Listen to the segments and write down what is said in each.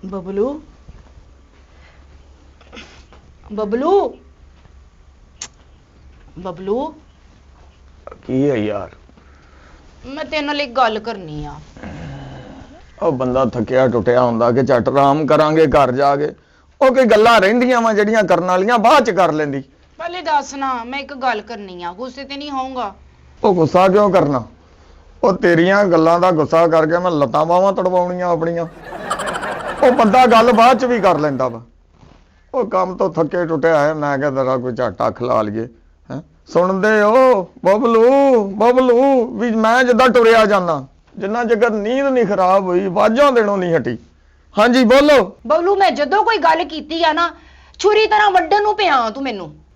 बबलू बबलू बबलू की है यार? मैं तेरे नाल एक गल करनी आ। ਉਹ ਬੰਦਾ ਥੱਕਿਆ ਟੁੱਟਿਆ ਹੁੰਦਾ ਕਿ ਝੱਟ ਆਰਾਮ ਕਰਾਂਗੇ ਘਰ ਜਾ ਕੇ। ਉਹ ਕੋਈ ਗੱਲਾਂ ਰਹਿੰਦੀਆਂ ਵਾ ਜਿਹੜੀਆਂ ਕਰਨ ਵਾਲੀਆਂ ਬਾਅਦ ਚ ਕਰ ਲੈਂਦੀ। ਪਹਿਲੇ ਦੱਸ ਨਾ, ਮੈਂ ਇੱਕ ਗੱਲ ਕਰਨੀ ਆ, ਗੁੱਸੇ ਤੇ ਨਹੀਂ ਹੋਊਂਗਾ? ਉਹ ਗੁੱਸਾ ਕਿਉਂ ਕਰਨਾ? ਉਹ ਤੇਰੀਆਂ ਗੱਲਾਂ ਦਾ ਗੁੱਸਾ ਕਰਕੇ ਮੈਂ ਲੱਤਾਂ ਬਾਹਾਂ ਤੜਵਾਉਣੀਆਂ ਆਪਣੀਆਂ। ਉਹ ਬੰਦਾ ਗੱਲ ਬਾਅਦ ਚ ਵੀ ਕਰ ਲੈਂਦਾ ਵਾ। ਉਹ ਕੰਮ ਤੋਂ ਥੱਕੇ ਟੁੱਟਿਆ ਹੈ, ਮੈਂ ਕਿਹਾ ਜ਼ਰਾ ਕੋਈ ਝੱਟ ਅੱਖ ਲਾ ਲਈਏ। ਹੈ ਸੁਣਦੇ ਹੋ ਬਬਲੂ? ਬਬਲੂ ਵੀ ਮੈਂ ਜਿੱਦਾਂ ਟੁਰਿਆ ਜਾਂਦਾ, ਜਿੰਨਾ ਚਿਰ ਨੀਂਦ ਨਹੀਂ ਖਰਾਬ ਹੋਈ ਆਵਾਜ਼ਾਂ ਦੇਣੋਂ ਨਹੀਂ ਹਟੀ। ਹਾਂਜੀ ਬੋਲੋ। ਬਬਲੂ ਮੈਂ ਜਦੋਂ ਕੋਈ ਗੱਲ ਕੀਤੀ ਆ ਨਾ, ਛੁਰੀ ਤਰ੍ਹਾਂ ਵੱਢਣ ਨੂੰ ਪਿਆ ਤੂੰ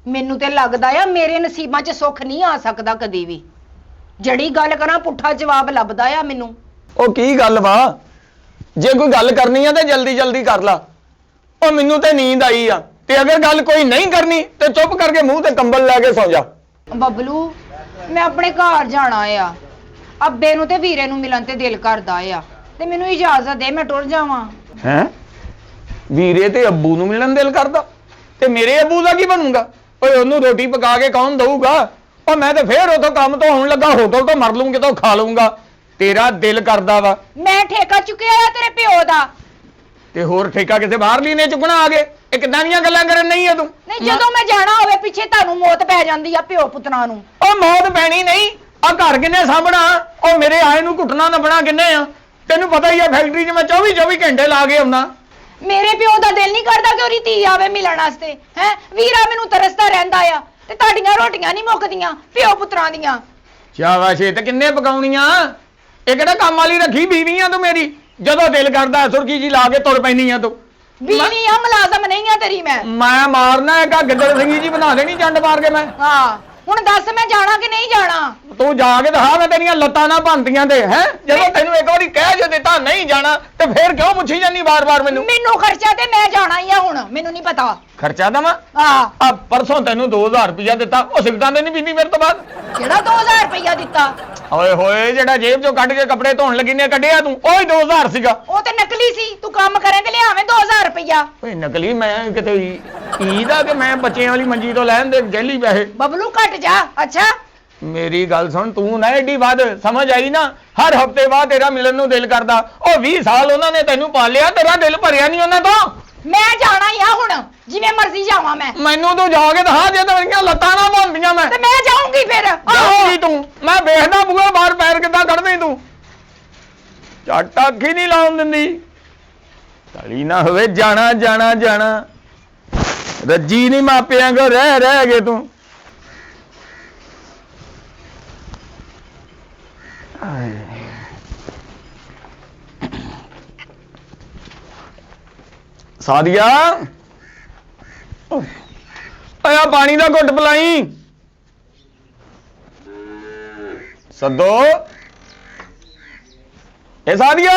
ਮੈਨੂੰ ਤੇ ਲੱਗਦਾ ਆ ਮੇਰੇ ਨਸੀਬਾਂ 'ਚ ਸੁੱਖ ਨਹੀਂ ਆ ਸਕਦਾ ਕਦੀ ਵੀ। ਜਿਹੜੀ ਗੱਲ ਕਰਾਂ ਪੁੱਠਾ ਜਵਾਬ ਲੱਭਦਾ ਆ ਮੈਨੂੰ। ਉਹ ਕੀ ਗੱਲ ਵਾ? ਜੇ ਕੋਈ ਗੱਲ ਕਰਨੀ ਆ ਤੇ ਜਲਦੀ ਜਲਦੀ ਕਰ ਲਾ। ਉਹ ਮੈਨੂੰ ਤੇ ਨੀਂਦ ਆਈ ਆ, ਤੇ ਅਗਰ ਗੱਲ ਕੋਈ ਨਹੀਂ ਕਰਨੀ ਤੇ ਚੁੱਪ ਕਰਕੇ ਮੂੰਹ ਤੇ ਕੰਬਲ ਲੈ ਕੇ ਸੌ ਜਾ। ਬਬਲੂ ਮੈਂ ਆਪਣੇ ਘਰ ਜਾਣਾ ਆ, ਅੱਬੇ ਨੂੰ ਤੇ ਵੀਰੇ ਨੂੰ ਮਿਲਣ ਤੇ ਦਿਲ ਕਰਦਾ ਆ, ਤੇ ਮੈਨੂੰ ਇਜਾਜ਼ਤ ਦੇ ਮੈਂ ਟੁਰ ਜਾਵਾਂ। ਹੈਂ? ਵੀਰੇ ਤੇ ਅੱਬੂ ਨੂੰ ਮਿਲਣ ਦਿਲ ਕਰਦਾ ਤੇ ਮੇਰੇ ਅੱਬੂ ਦਾ ਕੀ ਬਣੂਗਾ? ਓਏ ਉਹਨੂੰ ਰੋਟੀ ਪਕਾ ਕੇ ਕੌਣ ਦਊਗਾ? ਉਹ ਮੈਂ ਤੇ ਫੇਰ ਉਥੋਂ ਕੰਮ ਤੋਂ ਆਉਣ ਲੱਗਾ ਹੋਟਲ ਤੋਂ ਮਰ ਲੂੰ ਕਿਤੋਂ ਖਾ ਲੂੰਗਾ। ਤੇਰਾ ਦਿਲ ਕਰਦਾ ਵਾ। ਮੈਂ ਠੇਕਾ ਚੁੱਕਿਆ ਆ ਤੇਰੇ ਪਿਓ ਦਾ। ਤੇ ਹੋਰ ਠੇਕਾ ਕਿਸੇ ਬਾਹਰਲੀ ਨੇ ਚੁੱਕਣਾ ਆ ਗਏ? ਇਹ ਕਿੱਦਾਂ ਦੀਆਂ ਗੱਲਾਂ ਕਰਨ ਨਹੀਂ ਆ ਤੂੰ? ਨਹੀਂ ਜਦੋਂ ਮੈਂ ਜਾਣਾ ਹੋਵੇ ਪਿੱਛੇ ਤੁਹਾਨੂੰ ਮੌਤ ਪੈ ਜਾਂਦੀ ਆ ਪਿਓ ਪੁੱਤਰਾਂ ਨੂੰ। ਉਹ ਮੌਤ ਪੈਣੀ ਨਹੀਂ, ਆ ਘਰ ਕਿੰਨੇ ਸਾਂਭਣਾ? ਉਹ ਮੇਰੇ ਆਏ ਨੂੰ ਘੁੱਟਣਾ ਨੱਪਣਾ ਕਿੰਨੇ ਆ? ਤੈਨੂੰ ਪਤਾ ਹੀ ਆ ਫੈਕਟਰੀ 'ਚ ਮੈਂ 24 ਘੰਟੇ ਲਾ ਕੇ ਆਉਣਾ। ਮੇਰੇ ਪਿਓ ਦਾ ਦਿਲ ਨਹੀਂ ਕਰਦਾ ਕਿ ਉਹਦੀ ਧੀ ਆਵੇ ਮਿਲਣ ਵਾਸਤੇ। ਹੈ ਵੀਰਾ ਮੈਨੂੰ ਤਰਸਦਾ ਰਹਿੰਦਾ ਆ, ਤੇ ਤੁਹਾਡੀਆਂ ਰੋਟੀਆਂ ਨਹੀਂ ਮੁੱਕਦੀਆਂ ਪਿਓ ਪੁੱਤਰਾਂ ਦੀਆਂ। ਸ਼ਾਬਾਸ਼, ਤੇ ਕਿੰਨੇ ਪਕਾਉਣੀਆਂ? ਇਹ ਕਿਹੜਾ ਕੰਮ ਵਾਲੀ ਰੱਖੀ ਬੀਵੀ ਆ ਤੂੰ ਮੇਰੀ? ਜਦੋਂ ਦਿਲ ਕਰਦਾ ਸੁਰਖੀ ਜੀ ਲਾ ਕੇ ਤੁਰ ਪੈਣੀ ਆ ਤੂੰ। ਬੀਵੀ ਆ, ਮੁਲਾਜ਼ਮ ਨਹੀਂ ਆ ਤੇਰੀ ਮੈਂ ਮਾਰਨਾ ਹੈਗਾ ਗਿੱਦੜ ਸਿੰਘੀ ਜੀ ਬਣਾ ਦੇਣੀ ਜੰਡ ਮਾਰ ਕੇ ਮੈਂ। ਹਾਂ ਹੁਣ ਦੱਸ ਮੈਂ ਜਾਣਾ ਕਿ ਨਹੀਂ ਜਾਣਾ? ਤੂੰ ਜਾ ਕੇ ਦਿਖਾ, ਮੈਂ ਤੇਰੀਆਂ ਲੱਤਾਂ ਨਾ ਭੰਨਤੀਆਂ ਤੇ। ਹੈ ਜਦੋਂ ਤੈਨੂੰ ਇੱਕ ਵਾਰੀ ਕਹਿ ਜੇ ਦਿੱਤਾ ਨਹੀਂ ਜਾਣਾ ਤੇ ਫੇਰ ਕਿਉਂ ਪੁੱਛੀ ਜਾਂਦੀ ਵਾਰ-ਵਾਰ ਮੈਨੂੰ? ਮੈਨੂੰ ਖਰਚਾ ਤੇ ਮੈਂ ਜਾਣਾ ਹੀ ਆ, ਹੁਣ ਮੈਨੂੰ ਨਹੀਂ ਪਤਾ। ਖਰਚਾ ਦਵਾਂ? ਹਾਂ ਆ ਪਰਸੋਂ ਤੈਨੂੰ 2000 ਰੁਪਇਆ ਦਿੱਤਾ, ਉਹ ਸਿਗਰਟਾਂ ਦੇ ਨਹੀਂ ਪੀਂਦੀ ਮੇਰੇ ਤੋਂ ਬਾਅਦ। ਜਿਹੜਾ 2000 ਰੁਪਇਆ ਦਿੱਤਾ? ਓਏ ਹੋਏ, ਜਿਹੜਾ ਜੇਬ ਚੋਂ ਕੱਢ ਕੇ ਕੱਪੜੇ ਧੋਣ ਲੱਗੀ ਨੇ ਕੱਢਿਆ ਤੂੰ, ਉਹ ਹੀ 2000 ਸੀਗਾ। ਉਹ ਤੇ ਨਕਲੀ ਸੀ, ਤੂੰ ਕੰਮ ਕਰੇ ਤੇ ਲਿਆਵੇਂ 2000 ਰੁਪਇਆ। ਓਏ ਨਕਲੀ? ਮੈਂ ਕਿਤੇ ਈਦ ਆ ਕਿ ਮੈਂ ਬੱਚਿਆਂ ਵਾਲੀ ਮੰਜੀ ਤੋਂ ਲੈਣ ਦੇ ਜੈਲੀ ਪੈਸੇ? ਬਬਲੂ ਘਟ ਜਾ। ਅੱਛਾ ਮੇਰੀ ਗੱਲ ਸੁਣ, ਤੂੰ ਨਾ ਏਡੀ ਬਾਤ ਸਮਝ ਆਈ ਨਾ? ਹਰ ਹਫਤੇ ਬਾਅਦ ਤੇਰਾ ਮਿਲਣ ਨੂੰ ਦਿਲ ਕਰਦਾ। ਉਹ 20 ਸਾਲ ਉਹਨਾਂ ਨੇ ਤੈਨੂੰ ਪਾਲਿਆ, ਤੇਰਾ ਦਿਲ ਭਰਿਆ ਨਹੀਂ ਉਹਨਾਂ ਤੋਂ? ਮੈਂ ਜਾਣਾ ਹੀ ਆ ਹੁਣ, ਜਿਵੇਂ ਮਰਜ਼ੀ ਜਾਵਾਂ ਮੈਂ। ਮੈਨੂੰ ਤੂੰ ਜਾ ਕੇ ਦਿਖਾ, ਜੇ ਤੇਰੀਆਂ ਲੱਤਾਂ ਨਾ ਭੰਨਦੀਆਂ ਮੈਂ ਤੇ ਮੈਂ ਜਾਊਂਗੀ ਫਿਰ। ਜਾਊਂਗੀ ਤੂੰ? ਮੈਂ ਵੇਖਦਾ ਬੂਹਾ ਬਾਹਰ ਪੈਰ ਕਿੱਦਾਂ ਕੱਢਦੀ ਤੂੰ। ਝੱਟ ਅੱਖ ਹੀ ਨਹੀਂ ਲਾਉਣ ਦਿੰਦੀ। ਤਲੀ ਨਾ ਹੋਵੇ ਜਾਣਾ ਜਾਣਾ ਜਾਣਾ, ਰੱਜੀ ਨਹੀਂ ਮਾਪਿਆਂ ਕੋ ਰਹਿ ਗਏ ਤੂੰ। ਸਾਦੀਆ ਆਇਆ ਪਾਣੀ ਦਾ ਘੁੱਟ ਪਿਲਾਈ। ਸੱਦੋ ਇਹ ਸਾਦੀਆ।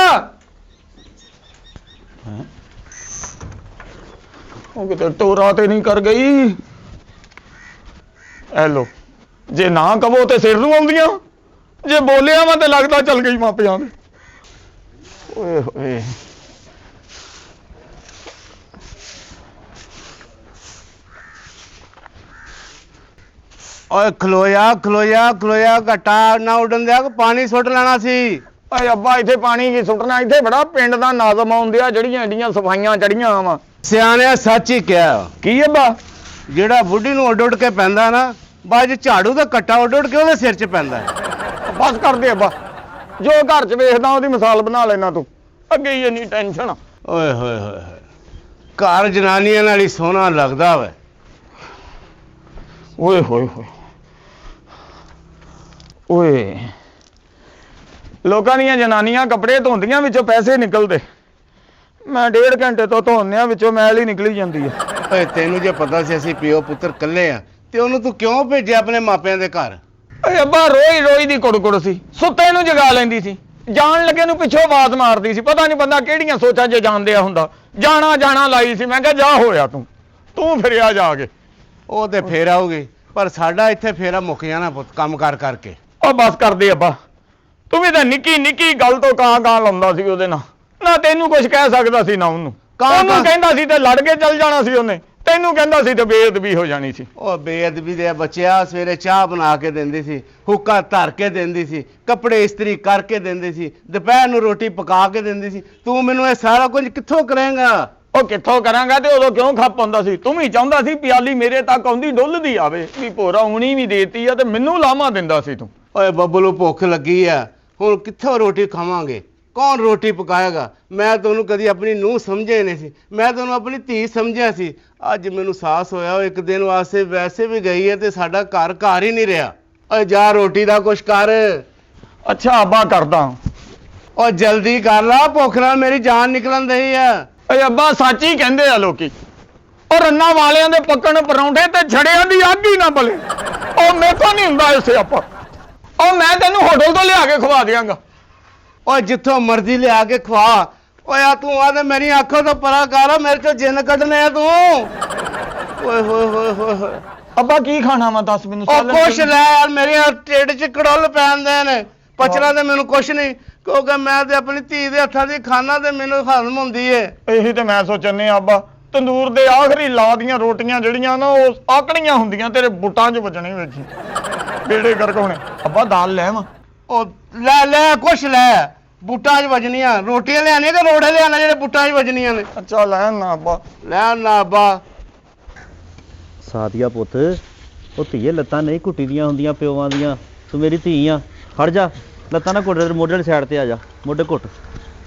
ਉਹ ਕਿਤੇ ਟੋਰਾ ਤੇ ਨਹੀਂ ਕਰ ਗਈ? ਐਲੋ, ਜੇ ਨਾ ਕਹੋ ਤੇ ਸਿਰ ਨੂੰ ਆਉਂਦੀਆਂ, ਜੇ ਬੋਲਿਆ ਵਾ ਤੇ ਲੱਗਦਾ ਚੱਲ ਗਈ ਮਾਪਿਆਂ ਦੇ। ਓਏ ਹੋਏ, ਓਏ ਖਲੋਇਆ ਘਟਾ ਨਾ ਉੱਡਣ ਦਿਆ, ਪਾਣੀ ਸੁੱਟ ਲੈਣਾ ਸੀ। ਓਏ ਅੱਬਾ ਇੱਥੇ ਪਾਣੀ ਕੀ ਸੁੱਟਣਾ? ਇੱਥੇ ਬੜਾ ਪਿੰਡ ਦਾ ਨਾਜ਼ਮ ਆਉਂਦਿਆ, ਜਿਹੜੀਆਂ ਐਡੀਆਂ ਸਫਾਈਆਂ ਚੜੀਆਂ ਵਾ। ਸਿਆਣਿਆ ਸੱਚ ਹੀ ਕਿਹਾ। ਕੀ ਅੱਬਾ? ਜਿਹੜਾ ਬੁੱਢੀ ਨੂੰ ਉੱਡ ਕੇ ਪੈਂਦਾ ਨਾ, ਬਾਅਦ ਝਾੜੂ ਦਾ ਕੱਟਾ ਉੱਡ ਕੇ ਉਹਦੇ ਸਿਰ 'ਚ ਪੈਂਦਾ। ਬਸ ਕਰਦੇ ਅੱਬਾ, ਜੋ ਘਰ 'ਚ ਵੇਖਦਾ ਉਹਦੀ ਮਿਸਾਲ ਬਣਾ ਲੈਣਾ ਤੂੰ। ਅੱਗੇ ਹੀ ਇੰਨੀ ਟੈਨਸ਼ਨ। ਓਏ ਹੋਏ ਹੋਏ, ਘਰ ਜਨਾਨੀਆਂ ਨਾਲ ਹੀ ਸੋਹਣਾ ਲੱਗਦਾ ਵਾ। ਓਏ ਹੋਏ ਹੋਏ ਓਏ, ਲੋਕਾਂ ਦੀਆਂ ਜਨਾਨੀਆਂ ਕੱਪੜੇ ਧੋਂਦੀਆਂ, ਵਿੱਚੋਂ ਪੈਸੇ ਨਿਕਲਦੇ। ਮੈਂ 1.5 ਘੰਟੇ ਤੋਂ ਧੋਨਿਆ, ਵਿੱਚੋਂ ਮੈਲ ਹੀ ਨਿਕਲੀ ਜਾਂਦੀ ਹੈ। ਓਏ ਤੈਨੂੰ ਜੇ ਪਤਾ ਸੀ ਅਸੀਂ ਪਿਓ ਪੁੱਤਰ ਇਕੱਲੇ ਆ, ਤੇ ਉਹਨੂੰ ਤੂੰ ਕਿਉਂ ਭੇਜਿਆ ਆਪਣੇ ਮਾਪਿਆਂ ਦੇ ਘਰ? ਓਏ ਅੱਬਾ ਰੋਈ ਦੀ ਕੁੜ ਸੀ, ਸੁੱਤੇ ਨੂੰ ਜਗਾ ਲੈਂਦੀ ਸੀ, ਜਾਣ ਲੱਗੇ ਨੂੰ ਪਿੱਛੋਂ ਆਵਾਜ਼ ਮਾਰਦੀ ਸੀ। ਪਤਾ ਨਹੀਂ ਬੰਦਾ ਕਿਹੜੀਆਂ ਸੋਚਾਂ 'ਚ ਜਾਂਦਿਆ ਹੁੰਦਾ। ਜਾਣਾ ਲਾਈ ਸੀ, ਮੈਂ ਕਿਹਾ ਜਾ ਹੋਇਆ ਤੂੰ ਫਿਰਿਆ ਜਾ ਕੇ। ਉਹ ਤੇ ਫੇਰ ਆਊਗੀ, ਪਰ ਸਾਡਾ ਇੱਥੇ ਫੇਰਾ ਮੁੱਕ ਜਾਣਾ ਪੁੱਤ, ਕੰਮ ਕਰ ਕਰਕੇ। ਉਹ ਬਸ ਕਰਦੇ ਅੱਬਾ, ਤੂੰ ਵੀ ਤਾਂ ਨਿੱਕੀ ਗੱਲ ਤੋਂ ਕਾਂ ਲਾਉਂਦਾ ਸੀ ਉਹਦੇ ਨਾਲ। ਨਾ ਤੈਨੂੰ ਕੁਝ ਕਹਿ ਸਕਦਾ ਸੀ ਨਾ ਉਹਨੂੰ ਉਹਨੂੰ ਕਹਿੰਦਾ ਸੀ ਤੇ ਲੜ ਕੇ ਚੱਲ ਜਾਣਾ ਸੀ ਉਹਨੇ, ਤੈਨੂੰ ਕਹਿੰਦਾ ਸੀ ਤੇ ਬੇਅਦਬੀ ਹੋ ਜਾਣੀ ਸੀ। ਉਹ ਬੇਅਦਬੀ ਦੇ ਬੱਚਿਆ, ਸਵੇਰੇ ਚਾਹ ਬਣਾ ਕੇ ਦਿੰਦੀ ਸੀ, ਹੁੱਕਾ ਧਰ ਕੇ ਦਿੰਦੀ ਸੀ, ਕੱਪੜੇ ਇਸਤਰੀ ਕਰਕੇ ਦਿੰਦੀ ਸੀ, ਦੁਪਹਿਰ ਨੂੰ ਰੋਟੀ ਪਕਾ ਕੇ ਦਿੰਦੀ ਸੀ। ਤੂੰ ਮੈਨੂੰ ਇਹ ਸਾਰਾ ਕੁਝ ਕਿੱਥੋਂ ਕਰੇਂਗਾ? ਉਹ ਕਿੱਥੋਂ ਕਰਾਂਗਾ ਤੇ ਉਦੋਂ ਕਿਉਂ ਖੱਪ ਆਉਂਦਾ ਸੀ? ਤੂੰ ਵੀ ਚਾਹੁੰਦਾ ਸੀ ਪਿਆਲੀ ਮੇਰੇ ਤੱਕ ਆਉਂਦੀ ਡੁੱਲਦੀ ਆਵੇ, ਵੀ ਭੋਰਾ ਹੁਣੀ ਵੀ ਦੇਤੀ ਆ ਤੇ ਮੈਨੂੰ ਲਾਮਾ ਦਿੰਦਾ ਸੀ ਤੂੰ। ਓਏ ਬੱਬੂ ਨੂੰ ਭੁੱਖ ਲੱਗੀ ਆ, ਹੁਣ ਕਿੱਥੋਂ ਰੋਟੀ ਖਾਵਾਂਗੇ? ਕੌਣ ਰੋਟੀ ਪਕਾਏਗਾ? ਮੈਂ ਤੁਹਾਨੂੰ ਕਦੀ ਆਪਣੀ ਨੂੰਹ ਸਮਝਿਆ ਨਹੀਂ ਸੀ, ਮੈਂ ਤੁਹਾਨੂੰ ਆਪਣੀ ਧੀ ਸਮਝਿਆ ਸੀ। ਅੱਜ ਮੈਨੂੰ ਸਾਹਸ ਹੋਇਆ ਉਹ ਇੱਕ ਦਿਨ ਵਾਸਤੇ ਵੈਸੇ ਵੀ ਗਈ ਹੈ ਤੇ ਸਾਡਾ ਘਰ ਘਰ ਹੀ ਨਹੀਂ ਰਿਹਾ। ਓਏ ਜਾ ਰੋਟੀ ਦਾ ਕੁਛ ਕਰ। ਅੱਛਾ ਅੱਬਾ ਕਰਦਾ। ਓ ਜਲਦੀ ਕਰ ਲਾ, ਭੁੱਖ ਨਾਲ ਮੇਰੀ ਜਾਨ ਨਿਕਲਣ ਦਈ ਆ। ਓਏ ਅੱਬਾ ਸੱਚ ਹੀ ਕਹਿੰਦੇ ਆ ਲੋਕੀ, ਉਹ ਰੰਨਾਂ ਵਾਲਿਆਂ ਦੇ ਪੱਕਣ ਪਰੌਂਠੇ ਤੇ ਛੜਿਆਂ ਦੀ ਅੱਗ ਹੀ ਨਾ ਬਲੇ। ਉਹ ਮੇਥੋਂ ਨਹੀਂ ਹੁੰਦਾ ਇਸੇ ਆਪਾਂ, ਉਹ ਮੈਂ ਤੈਨੂੰ ਹੋਟਲ ਤੋਂ ਲਿਆ ਕੇ ਖਵਾ ਦਿਆਂਗਾ। ਓਏ ਜਿੱਥੋਂ ਮਰਜ਼ੀ ਲਿਆ ਕੇ ਖਵਾ। ਓਏ ਆ ਤੂੰ ਆ ਤੇ ਮੇਰੀ ਅੱਖੋਂ ਤੋਂ ਪਰਾਂ ਕਰ, ਮੇਰੇ ਚੋਂ ਜਿੰਨ ਕੱਢਨੇ ਆ ਤੂੰ। ਓਏ ਹੋਏ ਹੋਏ ਹੋਏ ਹੋਏ। ਅੱਬਾ ਕੀ ਖਾਣਾ ਵਾ ਦੱਸ ਮੈਨੂੰ? ਉਹ ਕੁਛ ਲੈ ਯਾਰ, ਮੇਰੇ ਢਿੱਡ 'ਚ ਕੜੁੱਲ ਪੈਂਦੇ ਨੇ। ਪਚਣਾ ਤੇ ਮੈਨੂੰ ਕੁਛ ਨਹੀਂ, ਕਿਉਂਕਿ ਮੈਂ ਤੇ ਆਪਣੀ ਧੀ ਦੇ ਹੱਥਾਂ ਦੀ ਖਾਣਾ ਤੇ ਮੈਨੂੰ ਹਜ਼ਮ ਹੁੰਦੀ ਏ। ਇਹੀ ਤੇ ਮੈਂ ਸੋਚਣੇ ਅੱਬਾ, ਤੰਦੂਰ ਦੇ ਆਖਰੀ ਲਾ ਦੀਆਂ ਰੋਟੀਆਂ ਜਿਹੜੀਆਂ ਨਾ ਉਹ ਆਕੜੀਆਂ ਹੁੰਦੀਆਂ, ਤੇਰੇ ਬੁੱਟਾਂ 'ਚ ਵੱਜਣੀ ਵੇਖੀ ਬੇੜੇ ਗਰਕ ਹੋਣੇ। ਅੱਬਾ ਦਾਲ ਲੈ ਆਵਾਂ? ਉਹ ਲੈ ਲੈ ਕੁਛ ਲੈ, ਬੁੱਟਾਂ 'ਚ ਵੱਜਣੀਆਂ। ਰੋਟੀਆਂ ਲਿਆਣੀਆਂ ਤੇ ਰੋੜੇ ਲਿਆਣਾ ਜਿਹੜੇ ਬੁੱਟਾਂ 'ਚ ਵੱਜਣੀਆਂ ਨੇ। ਅੱਛਾ ਲੈ ਨਾ ਅੱਬਾ। ਲੈ ਨਾ ਅੱਬਾ। ਸਾਦੀਆ ਪੁੱਤ, ਉਹ ਧੀਏ ਲੱਤਾਂ ਨਹੀਂ ਘੁੱਟੀ ਦੀਆਂ ਹੁੰਦੀਆਂ ਪਿਓਾਂ ਦੀਆਂ, ਤੂੰ ਮੇਰੀ ਧੀ ਆ। ਖੜ ਜਾ, ਲੱਤਾਂ ਨਾ ਘੁੱਟ, ਮੋਢੇ ਵਾਲੀ ਸਾਈਡ ਤੇ ਆ ਜਾ, ਮੋਢੇ ਘੁੱਟ।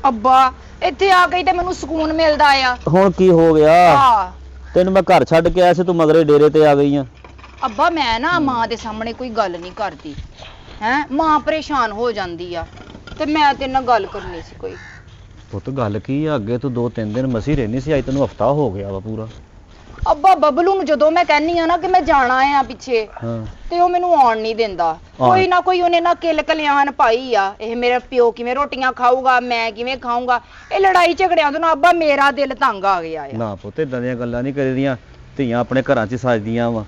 ਅੱਬਾ ਇੱਥੇ ਆ ਕੇ ਤੇ ਮੈਨੂੰ ਸਕੂਨ ਮਿਲਦਾ ਆ। ਹੁਣ ਕੀ ਹੋ ਗਿਆ? ਹਾਂ ਤੈਨੂੰ ਮੈਂ ਘਰ ਛੱਡ ਕੇ ਆਇਆ ਸੀ, ਤੂੰ ਮਗਰੇ ਡੇਰੇ ਤੇ ਆ ਗਈ ਆ। ਅੱਬਾ ਮੈਂ ਨਾ ਮਾਂ ਦੇ ਸਾਹਮਣੇ ਕੋਈ ਗੱਲ ਨਹੀਂ ਕਰਦੀ ਹੈ, ਮਾਂ ਪਰੇਸ਼ਾਨ ਹੋ ਜਾਂਦੀ ਆ ਤੇ ਮੈਂ ਤੇਰੇ ਨਾਲ ਗੱਲ ਕਰਨੀ ਸੀ ਕੋਈ। ਪੁੱਤ ਗੱਲ ਕੀ ਆ? ਅੱਗੇ ਤੂੰ 2-3 ਦਿਨ ਮਸੀ ਰਹਿਣੀ ਸੀ, ਅੱਜ ਤੈਨੂੰ ਹਫਤਾ ਹੋ ਗਿਆ ਵਾ ਪੂਰਾ। ਅੱਬਾ ਬਬਲੂ ਨੂੰ ਜਦੋਂ ਮੈਂ ਕਹਿੰਨੀ ਆ ਨਾ ਕਿ ਮੈਂ ਜਾਣਾ ਆ ਪਿੱਛੇ, ਹਾਂ ਤੇ ਉਹ ਮੈਨੂੰ ਆਉਣ ਨਹੀਂ ਦਿੰਦਾ। ਕੋਈ ਨਾ ਕੋਈ ਉਹਨੇ ਨਾ ਕਿਲ ਕਲਿਆਣ ਪਾਈ ਆ। ਇਹ ਮੇਰਾ ਪਿਓ ਕਿਵੇਂ ਰੋਟੀਆਂ ਖਾਊਗਾ, ਮੈਂ ਕਿਵੇਂ ਖਾਊਂਗਾ, ਇਹ ਲੜਾਈ ਝਗੜਿਆਂ ਤੋਂ ਨਾ ਅੱਬਾ ਮੇਰਾ ਦਿਲ ਤੰਗ ਆ ਗਿਆ ਆ। ਨਾ ਪੁੱਤ, ਇਦਾਂ ਦੀਆਂ ਗੱਲਾਂ ਨਹੀਂ ਕਰੀਦੀਆਂ, ਧੀਆਂ ਆਪਣੇ ਘਰਾਂ 'ਚ ਸੱਜਦੀਆਂ ਵਾ।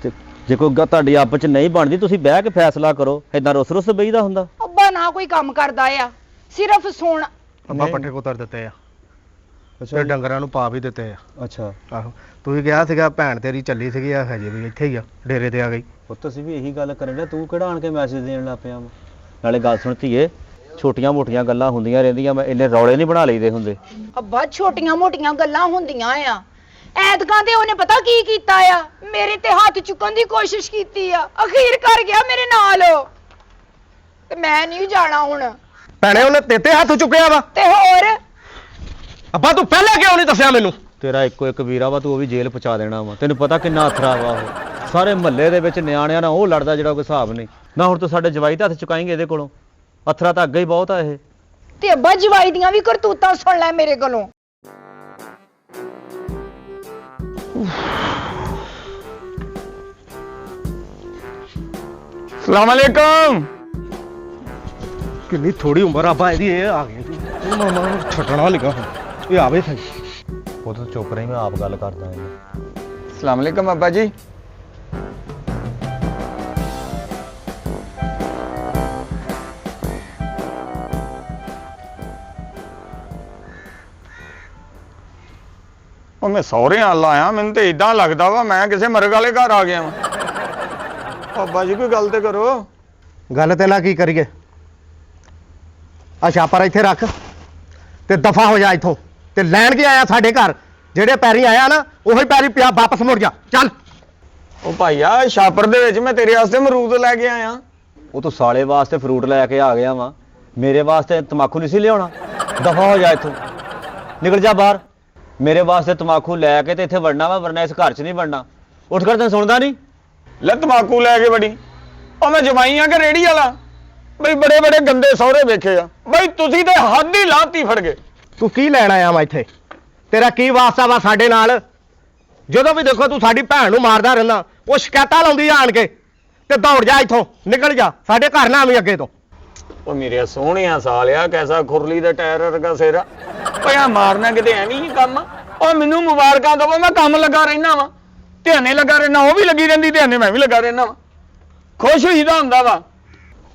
ਤੇ ਜੇ ਕੋਈ ਤੁਹਾਡੀ ਆਪਸ 'ਚ ਨਹੀਂ ਬਣਦੀ, ਤੁਸੀਂ ਬਹਿ ਕੇ ਫੈਸਲਾ ਕਰੋ। ਏਦਾਂ ਰੁੱਸ ਬਈਦਾ ਹੁੰਦਾ? ਅੱਬਾ ਨਾ ਕੋਈ ਕੰਮ ਕਰਦਾ ਆ, ਸਿਰਫ ਸੁਣ। ਆਪਾਂ ਪੱਠੇ ਕੁਤਰ ਦਿੱਤੇ ਆ ਤੇ ਡੰਗਰਾਂ ਨੂੰ ਪਾ ਵੀ ਦਿੱਤੇ ਆ। ਅੱਛਾ। ਆਹੋ, ਤੂੰ ਗਿਆ ਸੀਗਾ, ਭੈਣ ਤੇਰੀ ਚੱਲੀ ਸੀਗੀ ਆ, ਹਜੇ ਵੀ ਇੱਥੇ ਹੀ ਆ, ਡੇਰੇ ਤੇ ਆ ਗਈ। ਪੁੱਤ ਅਸੀਂ ਵੀ ਇਹੀ ਗੱਲ ਕਰਨ ਡਿਆ, ਤੂੰ ਕਿਹੜਾ ਆਣ ਕੇ ਮੈਸੇਜ ਦੇਣ ਲੱਗ ਪਿਆ ਵਾ? ਨਾਲੇ ਗੱਲ ਸੁਣ ਧੀਏ, ਛੋਟੀਆਂ ਮੋਟੀਆਂ ਗੱਲਾਂ ਹੁੰਦੀਆਂ ਰਹਿੰਦੀਆਂ, ਮੈਂ ਇੰਨੇ ਰੌਲੇ ਨਹੀਂ ਬਣਾ ਲਈਦੇ ਹੁੰਦੇ। ਅੱਬਾ ਛੋਟੀਆਂ ਮੋਟੀਆਂ ਗੱਲਾਂ ਹੁੰਦੀਆਂ ਆ। ਐਤਕਾਂ ਤੇ ਉਹਨੇ ਪਤਾ ਕੀ ਕੀਤਾ ਆ, ਮੇਰੇ ਤੇ ਹੱਥ ਚੁੱਕਣ ਦੀ ਕੋਸ਼ਿਸ਼ ਕੀਤੀ ਆ, ਅਖੀਰ ਕਰ ਗਿਆ ਮੇਰੇ ਨਾਲ ਉਹ। ਤੇ ਮੈਂ ਨਹੀਂ ਜਾਣਾ ਹੁਣ। ਭੈਣੇ ਉਹਨੇ ਤੇਤੇ ਹੱਥ ਚੁੱਕਿਆ ਵਾ? ਤੇ ਹੋਰ ਅੱਬਾ ਤੂੰ ਪਹਿਲਾਂ ਕਿਉਂ ਨਹੀਂ ਦੱਸਿਆ ਮੈਨੂੰ? ਤੇਰਾ ਇੱਕੋ ਇੱਕ ਵੀਰਾ ਵਾ, ਤੂੰ ਉਹ ਵੀ ਜੇਲ੍ਹ ਪਹੁੰਚਾ ਦੇਣਾ ਵਾ। ਤੈਨੂੰ ਪਤਾ ਕਿੰਨਾ ਅਥਰਾ ਵਾ ਉਹ, ਸਾਰੇ ਮਹੱਲੇ ਦੇ ਵਿੱਚ ਨਿਆਣਿਆਂ ਨਾਲ ਉਹ ਲੜਦਾ ਜਿਹੜਾ ਕੋਈ ਹਿਸਾਬ ਨਹੀਂ ਨਾ। ਹੁਣ ਤੂੰ ਸਾਡੇ ਜਵਾਈ ਦਾ ਹੱਥ ਚੁਕਾਏਂਗੇ ਇਹਦੇ ਕੋਲੋਂ? ਅਥਰਾ ਤਾਂ ਅੱਗੇ ਹੀ ਬਹੁਤ ਆ ਇਹ। ਤੇ ਅੱਬਾ ਜਵਾਈ ਦੀਆਂ ਵੀ ਕਰਤੂਤਾਂ ਸੁਣ ਲੈ ਮੇਰੇ ਕੋਲੋਂ। ਸਲਾਮ ਅਲੈਕਮ। ਕਿੰਨੀ ਥੋੜੀ ਉਮਰ ਆਬਾ ਇਹਦੀ, ਇਹ ਆ ਗਈ ਤੂੰ ਮਾਮਾ ਨੂੰ ਛੱਡਣਾ ਨਿਕਾ, ਇਹ ਆਵੇ ਸਹੀ। ਉਹ ਤਾਂ ਚੁੱਪ ਰਹੀ, ਮੈਂ ਆਪ ਗੱਲ ਕਰਦਾ ਹਾਂ। ਸਲਾਮ ਅਲੈਕਮ ਅੱਬਾ ਜੀ। ਉਹ ਮੈਂ ਸਹੁਰਿਆਂ ਵੱਲ ਆਇਆ, ਮੈਨੂੰ ਤੇ ਇਦਾਂ ਲੱਗਦਾ ਵਾ ਮੈਂ ਕਿਸੇ ਮਰਗ ਵਾਲੇ ਘਰ ਆ ਗਿਆ ਵਾਂ। ਅੱਬਾ ਜੀ ਕੋਈ ਗੱਲ ਤੇ ਕਰੋ। ਗੱਲ ਤੇ ਨਾ ਕੀ ਕਰੀਏ, ਆ ਛਾਪਰ ਇੱਥੇ ਰੱਖ ਤੇ ਦਫਾ ਹੋ ਜਾ ਇੱਥੋਂ। ਤੇ ਲੈਣ ਕੇ ਆਇਆ ਸਾਡੇ ਘਰ, ਜਿਹੜੇ ਪੈਰੀ ਆਇਆ ਨਾ ਉਹੀ ਪੈਰੀ ਪਿਆ, ਵਾਪਸ ਮੁੜ ਜਾ, ਚੱਲ। ਉਹ ਭਾਈਆ ਛਾਪਰ ਦੇ ਵਿੱਚ ਮੈਂ ਤੇਰੇ ਵਾਸਤੇ ਅਮਰੂਦ ਲੈ ਕੇ ਆਇਆ। ਉਹ ਤੂੰ ਸਾਲੇ ਵਾਸਤੇ ਫਰੂਟ ਲੈ ਕੇ ਆ ਗਿਆ ਵਾ, ਮੇਰੇ ਵਾਸਤੇ ਤਮਾਕੂ ਨਹੀਂ ਸੀ ਲਿਆਉਣਾ? ਦਫਾ ਹੋ ਜਾ ਇੱਥੋਂ, ਨਿਕਲ ਜਾ ਬਾਹਰ। ਮੇਰੇ ਵਾਸਤੇ ਤਮਾਕੂ ਲੈ ਕੇ ਤੇ ਇੱਥੇ ਵੜਨਾ ਵਾ, ਵਰਨਾ ਇਸ ਘਰ 'ਚ ਨਹੀਂ ਵੜਨਾ। ਉੱਠ ਕਰ, ਤੈਨੂੰ ਸੁਣਦਾ ਨਹੀਂ? ਲੈ ਤਮਾਕੂ ਲੈ ਕੇ ਵੜੀ? ਉਹ ਮੈਂ ਜਮਾਈ ਆ ਕਿ ਰੇੜੀ ਵਾਲਾ? ਬਈ ਬੜੇ ਬੜੇ ਗੰਦੇ ਸਹੁਰੇ ਵੇਖੇ ਆ ਬਈ, ਤੁਸੀਂ ਤੇ ਹੱਦ ਹੀ ਲਾਤੀ ਫੜ ਗਏ। ਤੂੰ ਕੀ ਲੈਣ ਆਇਆ ਵਾ ਇੱਥੇ? ਤੇਰਾ ਕੀ ਵਾਸਤਾ ਵਾ ਸਾਡੇ ਨਾਲ? ਜਦੋਂ ਵੀ ਦੇਖੋ ਤੂੰ ਸਾਡੀ ਭੈਣ ਨੂੰ ਮਾਰਦਾ ਰਹਿੰਦਾ, ਉਹ ਸ਼ਿਕਾਇਤਾਂ ਲਾਉਂਦੀ ਆਣ ਕੇ। ਤੇ ਦੌੜ ਜਾ ਇੱਥੋਂ, ਨਿਕਲ ਜਾ, ਸਾਡੇ ਘਰ ਨਾ ਆਵੀਂ ਅੱਗੇ ਤੋਂ। ਉਹ ਮੇਰੇ ਸੋਹਣਿਆ ਸਾਲਿਆ, ਕੈਸਾ ਖੁਰਲੀ ਦਾ ਟਾਇਰ ਵਰਗਾ ਸਿਰ ਆ। ਓਏ ਮਾਰਨਾ ਕਿਤੇ ਐਵੇਂ ਹੀ ਕੰਮ। ਉਹ ਮੈਨੂੰ ਮੁਬਾਰਕਾਂ ਦਵੋ, ਮੈਂ ਕੰਮ ਲੱਗਾ ਰਹਿਣਾ ਵਾ, ਧਿਆਨੇ ਲੱਗਾ ਰਹਿਣਾ, ਉਹ ਵੀ ਲੱਗੀ ਰਹਿੰਦੀ ਧਿਆਨੇ, ਮੈਂ ਵੀ ਲੱਗਾ ਰਹਿਣਾ ਵਾ। ਖੁਸ਼ ਹੋਈਦਾ ਹੁੰਦਾ ਵਾ।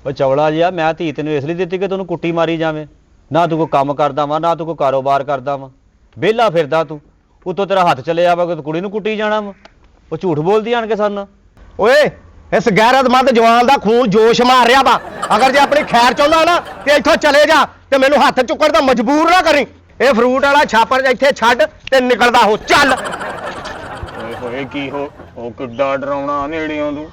ਉਹ ਚਵਲਾ ਜਿਹਾ, ਮੈਂ ਧੀ ਤੈਨੂੰ ਇਸ ਲਈ ਦਿੱਤੀ ਕਿ ਤੈਨੂੰ ਕੁੱਟੀ ਮਾਰੀ ਜਾਵੇਂ? ਨਾ ਤੂੰ ਕੋਈ ਕੰਮ ਕਰਦਾ ਵਾ, ਨਾ ਤੂੰ ਕੋਈ ਕਾਰੋਬਾਰ ਕਰਦਾ ਵਾ, ਵਿਹਲਾ ਫਿਰਦਾ ਤੂੰ। ਉੱਤੋਂ ਤੇਰਾ ਹੱਥ ਚੱਲਿਆ ਵਾ ਕਿ ਕੁੜੀ ਨੂੰ ਕੁੱਟੀ ਜਾਣਾ ਵਾ। ਉਹ ਝੂਠ ਬੋਲਦੀ ਆਣ ਕੇ ਸਾਨੂੰ। ਓਏ ਇਸ ਗੈਰਤਮੰਦ ਜਵਾਨ ਦਾ ਖੂਨ ਜੋਸ਼ ਮਾਰ ਰਿਹਾ ਵਾ। ਅਗਰ ਜੇ ਆਪਣੀ ਖੈਰ ਚਾਹੁੰਦਾ ਨਾ ਤੇ ਇੱਥੋਂ ਚਲੇ ਜਾ ਤੇ ਮੈਨੂੰ ਹੱਥ ਚੁੱਕਣ ਦਾ ਮਜਬੂਰ ਨਾ ਕਰੀ। ਇਹ ਫਰੂਟ ਵਾਲਾ ਛਾਪਰ ਇੱਥੇ ਛੱਡ ਤੇ ਨਿਕਲਦਾ ਹੋ ਚੱਲ। ਓਏ ਹੋਏ ਕੀ ਉਹ ਕਿੱਡਾ ਡਰਾਉਣਾ ਨੇੜਿਓਂ ਤੂੰ।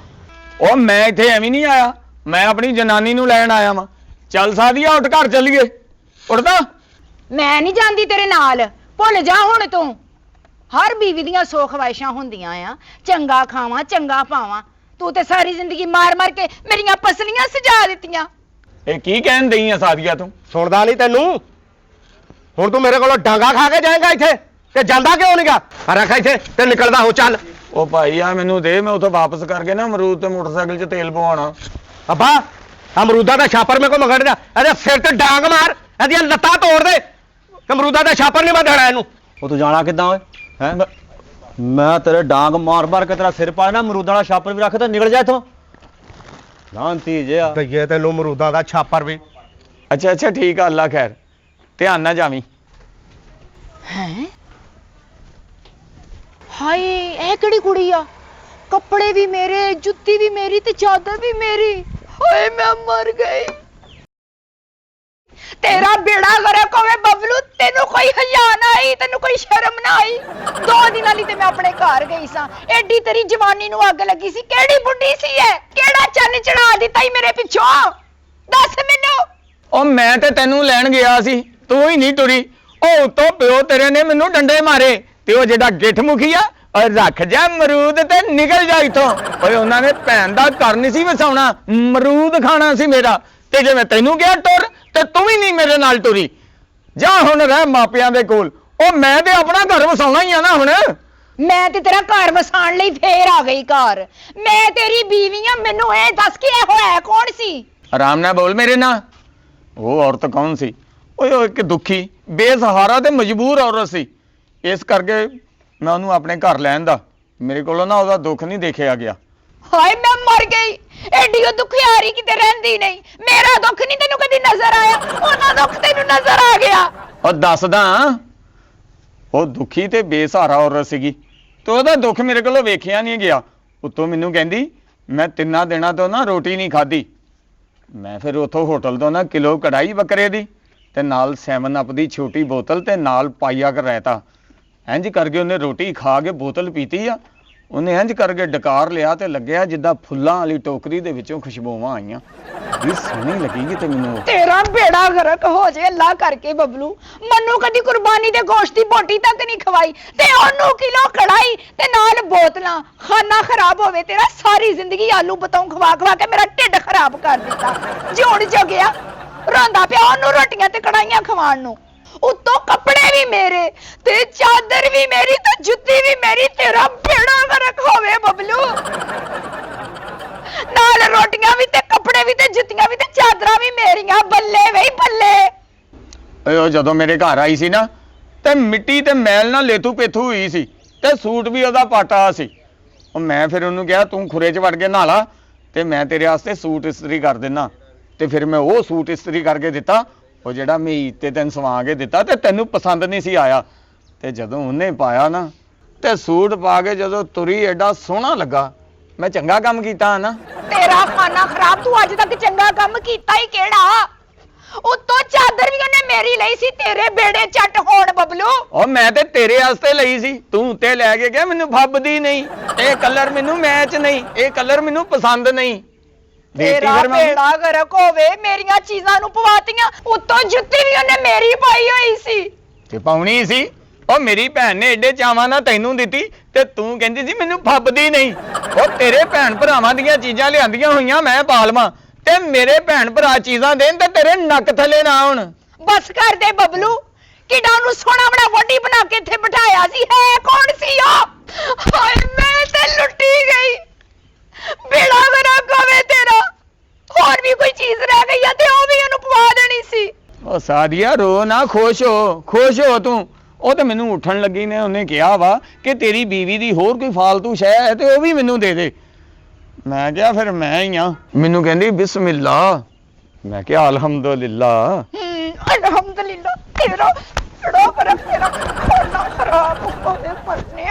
ਉਹ ਮੈਂ ਇੱਥੇ ਐਵੇਂ ਨਹੀਂ ਆਇਆ, ਮੈਂ ਆਪਣੀ ਜਨਾਨੀ ਨੂੰ ਲੈਣ ਆਇਆ ਵਾਂ। ਚੱਲ ਸਾਦੀਆ ਉੱਠ ਘਰ ਚੱਲੀਏ। ਉੱਠਦਾ? ਮੈਂ ਨਹੀਂ ਜਾਂਦੀ ਤੇਰੇ ਨਾਲ, ਭੁੱਲ ਜਾ ਹੁਣ ਤੂੰ। ਹਰ ਬੀਵੀ ਦੀਆਂ ਸੌ ਖਵਾਇਸ਼ਾਂ ਹੁੰਦੀਆਂ ਆ, ਚੰਗਾ ਖਾਵਾਂ ਚੰਗਾ ਪਾਵਾਂ। ਤੂੰ ਤੇ ਸਾਰੀ ਜ਼ਿੰਦਗੀ ਮਾਰ ਮਾਰ ਕੇ ਮੇਰੀਆਂ ਪਸਲੀਆਂ ਸਜਾ ਦਿੱਤੀਆਂ। ਇਹ ਕੀ ਕਹਿਣ ਦਈ ਆ ਸਾਦੀਆ ਤੂੰ? ਸੁਣਦਾ ਨਹੀਂ ਤੈਨੂੰ? ਹੁਣ ਤੂੰ ਮੇਰੇ ਕੋਲੋਂ ਡਾਂਗਾ ਖਾ ਕੇ ਜਾਏਗਾ ਇੱਥੇ ਤੇ ਜਾਂਦਾ ਕਿਉਂ ਨਹੀਂਗਾ? ਰੱਖ ਇੱਥੇ ਤੇ ਨਿਕਲਦਾ ਹੋ ਚੱਲ। ਉਹ ਭਾਈ ਆ ਮੈਨੂੰ ਦੇ, ਮੈਂ ਉੱਥੋਂ ਵਾਪਸ ਕਰਕੇ ਨਾ ਅਮਰੂਦ ਤੇ ਮੋਟਰਸਾਈਕਲ 'ਚ ਤੇਲ ਪਵਾਉਣਾ। ਅੱਬਾ ਅਮਰੂਦਾ ਦਾ ਛਾਪਰ ਮੇਰੇ ਕੋ ਮੰਗੜਦਾ, ਇਹਦੇ ਸਿਰ ਤੇ ਡਾਂਗ ਮਾਰ, ਇਹਦੀਆਂ ਲੱਤਾਂ ਤੋੜ ਦੇ। ਅਮਰੂਦਾ ਦਾ ਛਾਪਰ ਨਹੀਂ ਬੰਦਣਾ ਇਹਨੂੰ। ਉਹ ਤੂੰ ਜਾਣਾ ਕਿੱਦਾਂ ਓਏ? ਹੈ ਮੈਂ ਤੇਰੇ ਡਾਂਗ ਮਾਰ ਮਾਰ ਕੇ ਤੇਰਾ ਸਿਰ ਪਾਣਾ, ਅਮਰੂਦਾਂ ਵਾਲਾ ਛਾਪਰ ਵੀ ਰੱਖ ਤੇ ਨਿਕਲ ਜਾ ਇੱਥੋਂ। ਲਾਂਤੀ ਜਿਆ ਦਈਏ ਤੈਨੂੰ ਅਮਰੂਦਾਂ ਦਾ ਛਾਪਰ ਵੀ। ਅੱਛਾ ਅੱਛਾ ਠੀਕ ਆ, ਅੱਲਾ ਖੈਰ, ਧਿਆਨ ਨਾਲ ਜਾਵੀਂ। ਹੈਂ? ਹਾਏ ਇਹ ਕਿਹੜੀ ਕੁੜੀ ਆ? ਕੱਪੜੇ ਵੀ ਮੇਰੇ, ਜੁੱਤੀ ਵੀ ਮੇਰੀ ਤੇ ਚਾਦਰ ਵੀ ਮੇਰੀ। ਹਾਏ ਮੈਂ ਮਰ ਗਈ। ਤੇਰਾ ਬੇੜਾ ਗਰਕ ਹੋਵੇ ਬਬਲੂ, ਤੈਨੂੰ ਕੋਈ ਹਯਾ ਨਾ ਆਈ, ਤੈਨੂੰ ਕੋਈ ਸ਼ਰਮ ਨਾ ਆਈ। 2 ਦਿਨਾਂ ਲਈ ਤੇ ਮੈਂ ਆਪਣੇ ਘਰ ਗਈ ਸਾਂ, ਐਡੀ ਤੇਰੀ ਜਵਾਨੀ ਨੂੰ ਅੱਗ ਲੱਗੀ ਸੀ। ਕਿਹੜੀ ਬੁੱਢੀ ਸੀ ਐ? ਕਿਹੜਾ ਚੰਨ ਚੜਾ ਦਿੱਤਾ ਈ ਮੇਰੇ ਪਿੱਛੋਂ? ਦੱਸ ਮੈਨੂੰ। ਉਹ ਮੈਂ ਤੇ ਤੈਨੂੰ ਲੈਣ ਗਿਆ ਸੀ, ਤੂੰ ਹੀ ਨਹੀਂ ਤੁਰੀ। ਉਹ ਉਤੋਂ ਪਿਓ ਤੇਰੇ ਨੇ ਮੈਨੂੰ ਡੰਡੇ ਮਾਰੇ ਤੇ ਉਹ ਜਿਹੜਾ ਗਿੱਠ ਮੁਖੀ ਆ, ਓਏ ਰੱਖ ਜਾ ਅਮਰੂਦ ਤੇ ਨਿਕਲ ਜਾ ਇੱਥੋਂ। ਓਏ ਉਹਨਾਂ ਨੇ ਭੈਣ ਦਾ ਘਰ ਨਹੀਂ ਸੀ ਵਸਾਉਣਾ, ਅਮਰੂਦ ਖਾਣਾ ਸੀ ਮੇਰਾ। ਤੇ ਜੇ ਮੈਂ ਤੈਨੂੰ ਕਿਹਾ ਟੁਰ ਤੇ ਤੂੰ ਵੀ ਨਹੀਂ ਮੇਰੇ ਨਾਲ ਟੁਰੀ। ਜਾ ਹੁਣ ਰਹਿ ਮਾਪਿਆਂ ਦੇ ਕੋਲ। ਉਹ ਮੈਂ ਤੇ ਆਪਣਾ ਘਰ ਵਸਾਉਣਾ ਹੀ ਆ ਨਾ ਹੁਣ। ਮੈਂ ਤੇ ਤੇਰਾ ਘਰ ਵਸਾਉਣ ਲਈ ਫੇਰ ਆ ਗਈ ਘਰ। ਮੈਂ ਤੇਰੀ ਬੀਵੀ ਆ, ਮੈਨੂੰ ਇਹ ਦੱਸ ਕਿ ਇਹ ਹੋਇਆ ਕੌਣ ਸੀ? ਆਰਾਮ ਨਾਲ ਬੋਲ ਮੇਰੇ ਨਾਲ। ਉਹ ਔਰਤ ਕੌਣ ਸੀ? ਓਏ ਉਹ ਇੱਕ ਦੁਖੀ, ਬੇਸਹਾਰਾ ਤੇ ਮਜਬੂਰ ਔਰਤ ਸੀ। ਇਸ ਕਰਕੇ ਮੈਂ ਉਹਨੂੰ ਆਪਣੇ ਘਰ ਲੈਣ ਦਾ, ਮੇਰੇ ਕੋਲੋਂ ਨਾ ਉਹਦਾ ਦੁੱਖ ਨਹੀਂ ਦੇਖਿਆ ਗਿਆ। ਹਾਏ ਮੈਂ ਮਰ ਗਈ। ਐਡੀ ਉਹ ਦੁਖਿਆਰੀ ਕਿਤੇ ਰਹਿੰਦੀ ਨਹੀਂ। ਮੇਰਾ ਦੁੱਖ ਨਹੀਂ ਤੈਨੂੰ ਕਦੀ ਨਜ਼ਰ ਆਇਆ, ਉਹਨਾਂ ਦੁੱਖ ਤੈਨੂੰ ਨਜ਼ਰ ਆ ਗਿਆ। ਉਹ ਦੱਸਦਾ, ਉਹ ਦੁਖੀ ਤੇ ਬੇਸਹਾਰਾ ਔਰਤ ਸੀਗੀ ਤੇ ਉਹਦਾ ਦੁੱਖ ਮੇਰੇ ਕੋਲੋਂ ਵੇਖਿਆ ਨਹੀਂ ਗਿਆ। ਉੱਤੋਂ ਮੈਨੂੰ ਕਹਿੰਦੀ ਮੈਂ 3 ਦਿਨਾਂ ਤੋਂ ਨਾ ਰੋਟੀ ਨਹੀਂ ਖਾਧੀ। ਮੈਂ ਫਿਰ ਉੱਥੋਂ ਹੋਟਲ ਤੋਂ ਨਾ ਕਿਲੋ ਕੜਾਈ ਬੱਕਰੇ ਦੀ ਤੇ ਨਾਲ 7 ਅਪ ਦੀ ਛੋਟੀ ਬੋਤਲ ਤੇ ਨਾਲ ਪਾਈਆ ਕਰ ਰਹਿਤਾ। ਇੰਜ ਕਰਕੇ ਉਹਨੇ ਰੋਟੀ ਖਾ ਕੇ ਬੋਤਲ ਪੀਤੀ ਆ। ਉਹਨੇ ਇੰਜ ਕਰਕੇ ਡਕਾਰ ਲਿਆ ਤੇ ਲੱਗਿਆ ਜਿੱਦਾਂ ਫੁੱਲਾਂ ਵਾਲੀ ਟੋਕਰੀ ਦੇ ਵਿੱਚੋਂ ਖੁਸ਼ਬੂਆਂ ਆਈਆਂ। ਇਹ ਸੋਹਣੀ ਲੱਗੀ ਕਿਤੇ ਮੈਨੂੰ। ਤੇਰਾ ਬੇੜਾ ਗਰਕ ਹੋ ਜੇ ਅੱਲਾ ਕਰਕੇ ਬਬਲੂ। ਮੈਨੂੰ ਕਦੀ ਕੁਰਬਾਨੀ ਦੇ ਗੋਸ਼ਤ ਦੀ ਬੋਟੀ ਤੱਕ ਨਹੀਂ ਖਵਾਈ ਤੇ ਉਹਨੂੰ ਕਿਲੋ ਕੜਾਈ ਤੇ ਨਾਲ ਬੋਤਲਾਂ। ਖਾਣਾ ਖਰਾਬ ਹੋਵੇ ਤੇਰਾ, ਸਾਰੀ ਜ਼ਿੰਦਗੀ ਆਲੂ ਬਤਾਉ ਖਵਾ ਖਵਾ ਕੇ ਮੇਰਾ ਢਿੱਡ ਖਰਾਬ ਕਰ ਦਿੱਤਾ। ਜੋੜ ਜਗਿਆ ਰੋਂਦਾ ਪਿਆ ਉਹਨੂੰ ਰੋਟੀਆਂ ਤੇ ਕੜਾਈਆਂ ਖਵਾਉਣ ਨੂੰ। ਉੱਤੋਂ ਕੱਪੜੇ ਵੀ ਮੇਰੇ ਤੇ ਚਾਦਰ ਵੀ ਮੇਰੀ ਤੇ ਜੁੱਤੀ ਵੀ ਮੇਰੀ। ਤੇਰਾ ਬੇੜਾ ਗਰਕ ਹੋਵੇ ਬਬਲੂ। ਨਾਲ ਰੋਟੀਆਂ ਵੀ ਤੇ ਕੱਪੜੇ ਵੀ ਤੇ ਜੁੱਤੀਆਂ ਵੀ ਤੇ ਚਾਦਰਾਂ ਵੀ ਮੇਰੀਆਂ। ਬੱਲੇ ਵੇ ਬੱਲੇ। ਓਏ ਉਹ ਜਦੋਂ ਮੇਰੇ ਘਰ ਆਈ ਸੀ ਨਾ ਤੇ ਮਿੱਟੀ ਤੇ ਮੈਲ ਨਾਲ ਲੇਥੂ ਪੇਥੂ ਹੋਈ ਸੀ ਤੇ ਸੂਟ ਵੀ ਉਹਦਾ ਪਾਟਾ ਸੀ। ਉਹ ਮੈਂ ਫਿਰ ਉਹਨੂੰ ਕਿਹਾ ਤੂੰ ਖੁਰੇ 'ਚ ਵੜ ਕੇ ਨਹਾ ਲਾ ਤੇ ਮੈਂ ਤੇਰੇ ਵਾਸਤੇ ਸੂਟ ਇਸਤਰੀ ਕਰ ਦਿੰਦਾ। ਤੇ ਫਿਰ ਮੈਂ ਉਹ ਸੂਟ ਇਸਤਰੀ ਕਰਕੇ ਦਿੱਤਾ, ਉਹ ਜਿਹੜਾ ਮੈਂ ਈਦ ਤੇ ਤੈਨੂੰ ਸਵਾ ਕੇ ਦਿੱਤਾ ਤੇ ਤੈਨੂੰ ਪਸੰਦ ਨਹੀਂ ਸੀ ਆਇਆ। ਤੇ ਜਦੋਂ ਉਹਨੇ ਪਾਇਆ ਨਾ ਤੇ ਸੂਟ ਪਾ ਕੇ ਜਦੋਂ ਤੁਰੀ ਐਡਾ ਸੋਹਣਾ ਲੱਗਾ। ਮੈਂ ਚੰਗਾ ਕੰਮ ਕੀਤਾ ਨਾ। ਤੇਰਾ ਖਾਨਾ ਖਰਾਬ। ਤੂੰ ਅੱਜ ਤੱਕ ਚੰਗਾ ਕੰਮ ਕੀਤਾ ਹੀ ਕਿਹੜਾ? ਉੱਤੋਂ ਚਾਦਰ ਵੀ ਉਹਨੇ ਮੇਰੀ ਲਈ ਸੀ, ਤੇਰੇ ਬੇੜੇ ਚੱਟ ਹੋਣ ਬਬਲੂ। ਉਹ ਮੈਂ ਤੇ ਤੇਰੇ ਵਾਸਤੇ ਲਈ ਸੀ, ਤੂੰ ਉੱਤੇ ਲੈ ਕੇ ਗਿਆ। ਮੈਨੂੰ ਫੱਬਦੀ ਨਹੀਂ, ਇਹ ਕਲਰ ਮੈਨੂੰ ਮੈਚ ਨਹੀਂ, ਇਹ ਕਲਰ ਮੈਨੂੰ ਪਸੰਦ ਨਹੀਂ। ਤੇਰਾ ਬੇੜਾ ਗਰਕ ਹੋਵੇ, ਮੇਰੀਆਂ ਚੀਜ਼ਾਂ ਨੂੰ ਪਵਾਤੀਆਂ। ਉੱਤੋਂ ਜੁੱਤੀ ਵੀ ਉਹਨੇ ਮੇਰੀ ਪਾਈ ਹੋਈ ਸੀ ਤੇ ਪਾਉਣੀ ਸੀ। ਉਹ ਮੇਰੀ ਭੈਣ ਨੇ ਏਡੇ ਚਾਵਾਂ ਨਾਲ ਤੈਨੂੰ ਦਿੱਤੀ ਤੇ ਤੂੰ ਕਹਿੰਦੀ ਸੀ ਮੈਨੂੰ ਫੱਬਦੀ ਨਹੀਂ। ਉਹ ਤੇਰੇ ਭੈਣ ਭਰਾਵਾਂ ਦੀਆਂ ਚੀਜ਼ਾਂ ਲਿਆਂਦੀਆਂ ਹੋਈਆਂ ਮੈਂ ਪਾਲਵਾਂ ਤੇ ਮੇਰੇ ਭੈਣ ਭਰਾ ਚੀਜ਼ਾਂ ਦੇਣ ਤੇ ਤੇਰੇ ਨੱਕ ਥੱਲੇ ਨਾ ਆਉਣ। ਬਸ ਕਰ ਦੇ ਬਬਲੂ। ਕਿਡਾ ਉਹਨੂੰ ਸੋਹਣਾ ਬਣਾ ਵੱਡੀ ਬਣਾ ਕੇ ਇੱਥੇ ਬਿਠਾਇਆ ਸੀ। ਹੈ ਕੌਣ ਸੀ ਉਹ? ਹਾਏ ਮੈਂ ਤੇ ਲੁੱਟੀ ਗਈ। ਬੇੜਾ ਗਰਕ ਹੋਵੇ ਤੇਰਾ। ਹੋਰ ਵੀ ਕੋਈ ਚੀਜ਼ ਰਹਿ ਗਈ ਆ ਤੇ ਉਹ ਵੀ ਉਹਨੂੰ ਪਵਾ ਦੇਣੀ ਸੀ। ਉਹ ਸਾਦੀਆ ਰੋ ਨਾ, ਖੁਸ਼ ਹੋ, ਖੁਸ਼ ਹੋ ਤੂੰ। ਉਹ ਤੇ ਮੈਨੂੰ ਉੱਠਣ ਲੱਗੀ ਨੇ ਉਹਨੇ ਕਿਹਾ ਵਾ ਕਿ ਤੇਰੀ ਬੀਵੀ ਦੀ ਹੋਰ ਕੋਈ ਫਾਲਤੂ ਸ਼ੈ ਹੈ ਤੇ ਉਹ ਵੀ ਮੈਨੂੰ ਦੇ ਦੇ। ਮੈਂ ਕਿਹਾ ਫਿਰ ਮੈਂ ਹੀ ਆ। ਮੈਨੂੰ ਕਹਿੰਦੀ ਬਿਸਮਿਲ੍ਲਾ। ਮੈਂ ਕਿਹਾ ਅਲਹਮਦੁਲਿਲਾ। ਅਲਹਮਦੁਲਿल्लाह तेरा बड़ा कर तेरा खाना खराब होवे परने